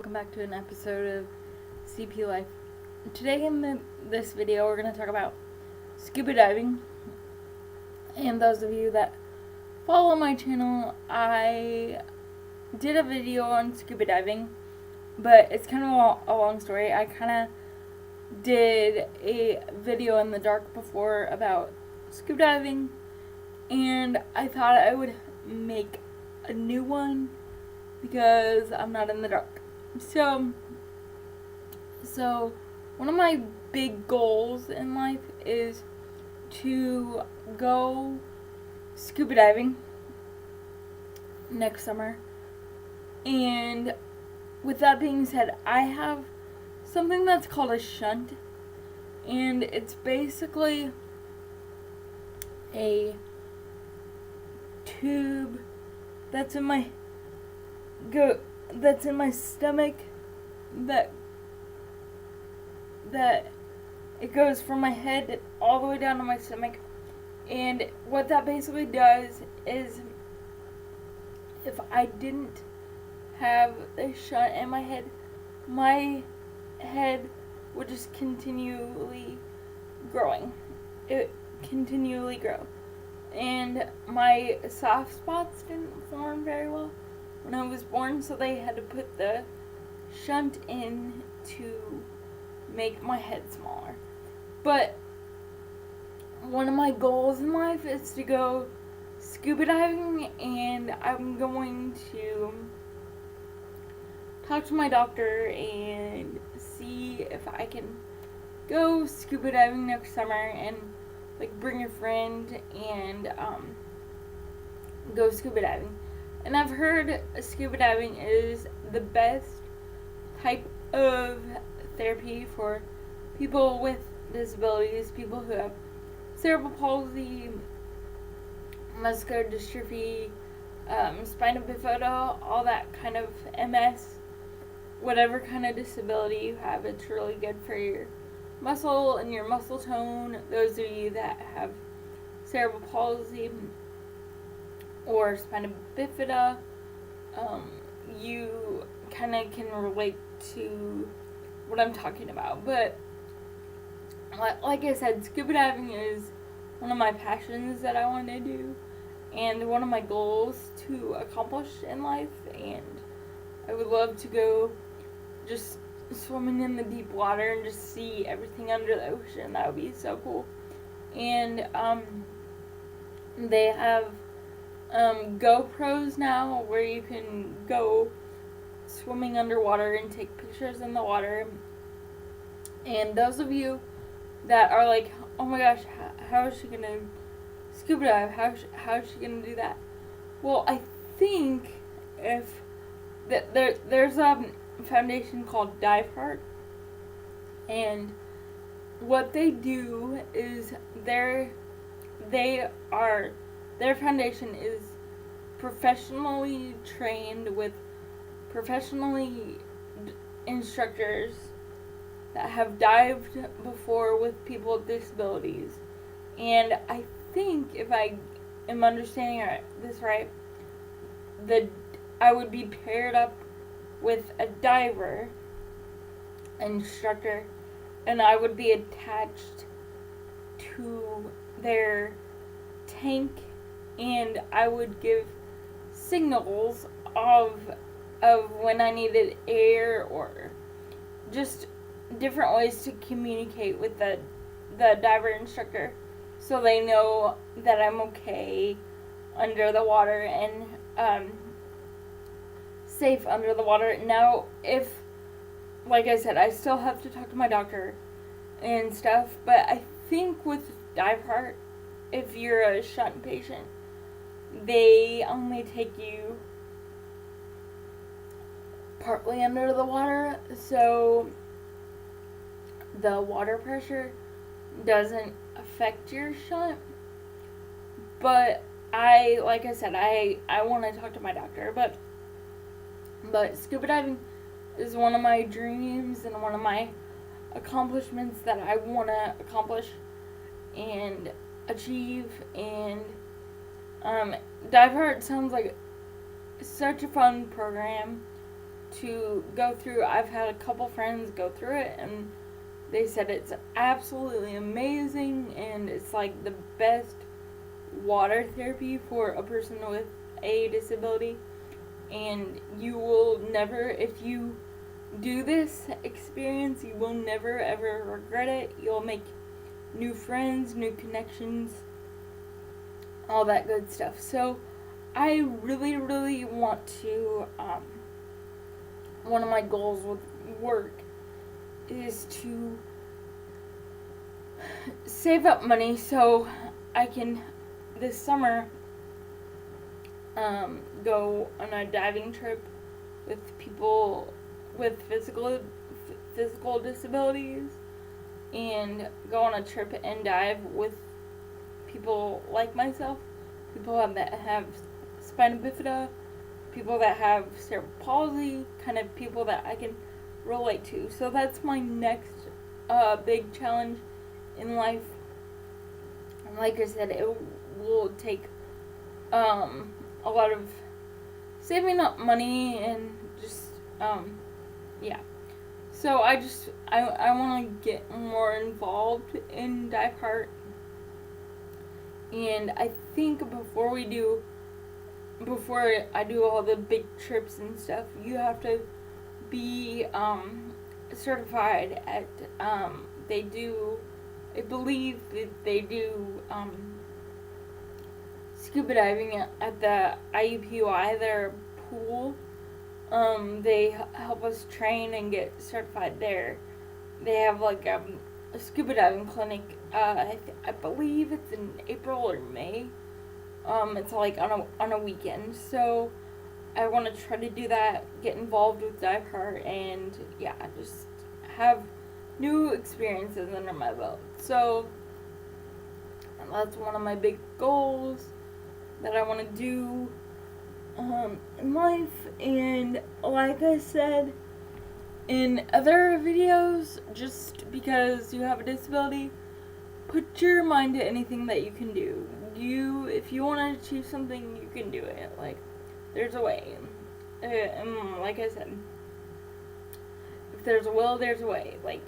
Welcome back to an episode of CP Life. Today in this video we're going to talk about scuba diving. And those of you that follow my channel, I did a video on scuba diving, but it's kind of a long story. I kind of did a video in the dark before about scuba diving, and I thought I would make a new one because I'm not in the dark. So one of my big goals in life is to go scuba diving next summer. And with that being said, I have something that's called a shunt, and it's basically a tube that's in my stomach that it goes from my head all the way down to my stomach. And what that basically does is, if I didn't have a shunt in my head would just continually growing. It continually grow. And my soft spots didn't form very well when I was born, so they had to put the shunt in to make my head smaller. But one of my goals in life is to go scuba diving, and I'm going to talk to my doctor and see if I can go scuba diving next summer, and bring your friend and go scuba diving. And I've heard scuba diving is the best type of therapy for people with disabilities, people who have cerebral palsy, muscular dystrophy, spina bifida, all that kind of MS, whatever kind of disability you have. It's really good for your muscle and your muscle tone. Those of you that have cerebral palsy or spina bifida, you kind of can relate to what I'm talking about. But like I said, scuba diving is one of my passions that I want to do, and one of my goals to accomplish in life. And I would love to go just swimming in the deep water and just see everything under the ocean. That would be so cool. And they have GoPros now where you can go swimming underwater and take pictures in the water. And those of you that are like, oh my gosh, how is she gonna scuba dive? How is she gonna do that? Well, I think if there's a foundation called Dive Heart, and what they do is their foundation is professionally trained with professionally instructors that have dived before with people with disabilities. And I think, if I am understanding this right, I would be paired up with a diver instructor, and I would be attached to their tank, and I would give signals of when I needed air, or just different ways to communicate with the diver instructor, so they know that I'm okay under the water and safe under the water. Now, if, like I said, I still have to talk to my doctor and stuff, but I think with Dive Heart, if you're a shunt patient, they only take you partly under the water, so the water pressure doesn't affect your shunt. But like I said, I want to talk to my doctor, but scuba diving is one of my dreams and one of my accomplishments that I want to accomplish and achieve. And Dive Heart sounds like such a fun program. to go through. I've had a couple friends go through it, and they said it's absolutely amazing, and it's like the best water therapy for a person with a disability. And you will never, if you do this experience, you will never ever regret it. You'll make new friends, new connections, all that good stuff. So I really, really want to, one of my goals with work is to save up money so I can, this summer, go on a diving trip with people with physical disabilities, and go on a trip and dive with people like myself, people that have spina bifida, people that have cerebral palsy, kind of people that I can relate to. So that's my next big challenge in life. And like I said, it will take a lot of saving up money and just yeah. So I want to get more involved in Dive Heart, and I think before I do all the big trips and stuff, you have to be certified at they do, I believe that they do scuba diving at the IUPUI, their pool. They help us train and get certified there. They have like a scuba diving clinic. I believe it's in April or May. It's like on a weekend. So I want to try to do that, get involved with Dive Heart, and yeah, just have new experiences under my belt. So that's one of my big goals that I want to do in life. And like I said in other videos, just because you have a disability, put your mind to anything that you can do. If you want to achieve something, you can do it. Like, there's a way. And like I said, if there's a will, there's a way. Like,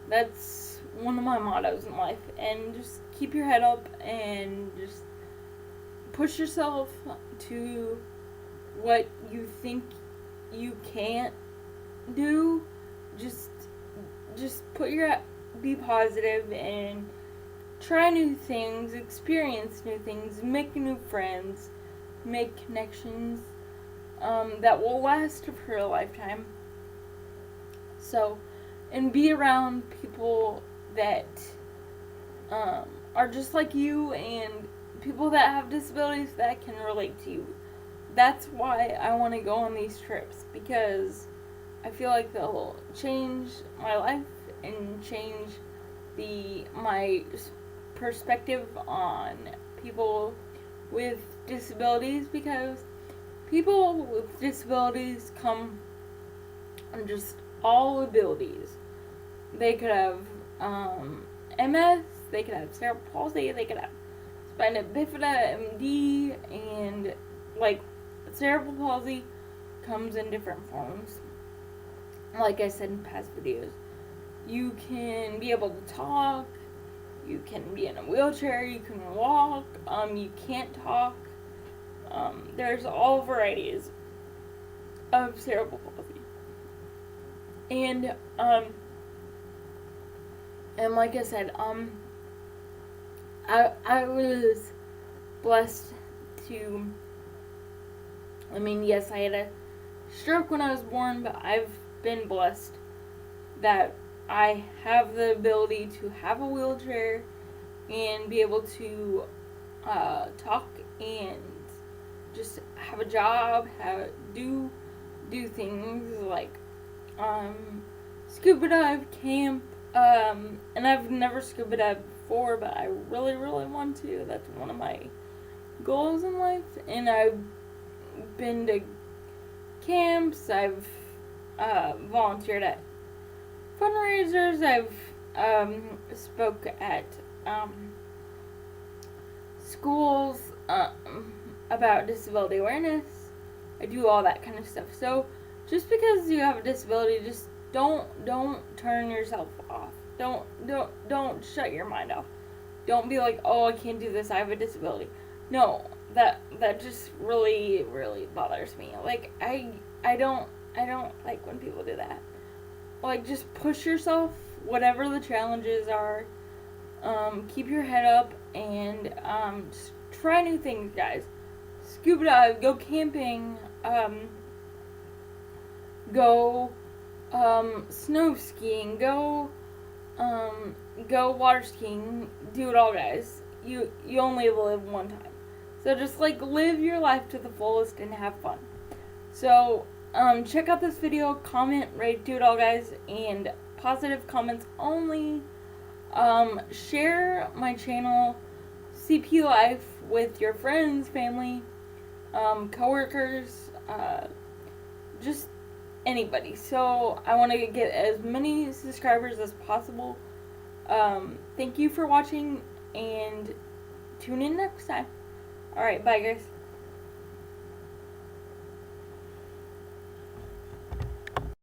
that's one of my mottos in life. And just keep your head up and just push yourself to what you think you can't do. Just be positive and try new things, experience new things, make new friends, make connections that will last for a lifetime. So, and be around people that are just like you, and people that have disabilities that can relate to you. That's why I want to go on these trips, because I feel like they'll change my life and change my perspective on people with disabilities, because people with disabilities come on just all abilities. They could have MS, they could have cerebral palsy, they could have spina bifida, MD, and like cerebral palsy comes in different forms. Like I said in past videos, you can be able to talk, you can be in a wheelchair, you can walk, you can't talk. There's all varieties of cerebral palsy. And like I said, I was blessed to, yes, I had a stroke when I was born, but I've been blessed that I have the ability to have a wheelchair and be able to talk and just have a job, do things like scuba dive, camp, and I've never scuba dived before, but I really, really want to. That's one of my goals in life. And I've been to camps, I've volunteered at fundraisers, I've spoke at schools about disability awareness. I do all that kind of stuff. So just because you have a disability, just don't turn yourself off. Don't shut your mind off. Don't be like, oh, I can't do this, I have a disability. No, that just really bothers me. Like I don't like when people do that. Like, just push yourself, whatever the challenges are. Keep your head up and just try new things, guys. Scuba dive, go camping, go snow skiing, go water skiing. Do it all, guys. You only live one time, so just like live your life to the fullest and have fun. So check out this video, comment, rate, do it all, guys, and positive comments only. Share my channel, CP Life, with your friends, family, coworkers, just anybody. So I want to get as many subscribers as possible. Thank you for watching, and tune in next time. Alright, bye, guys.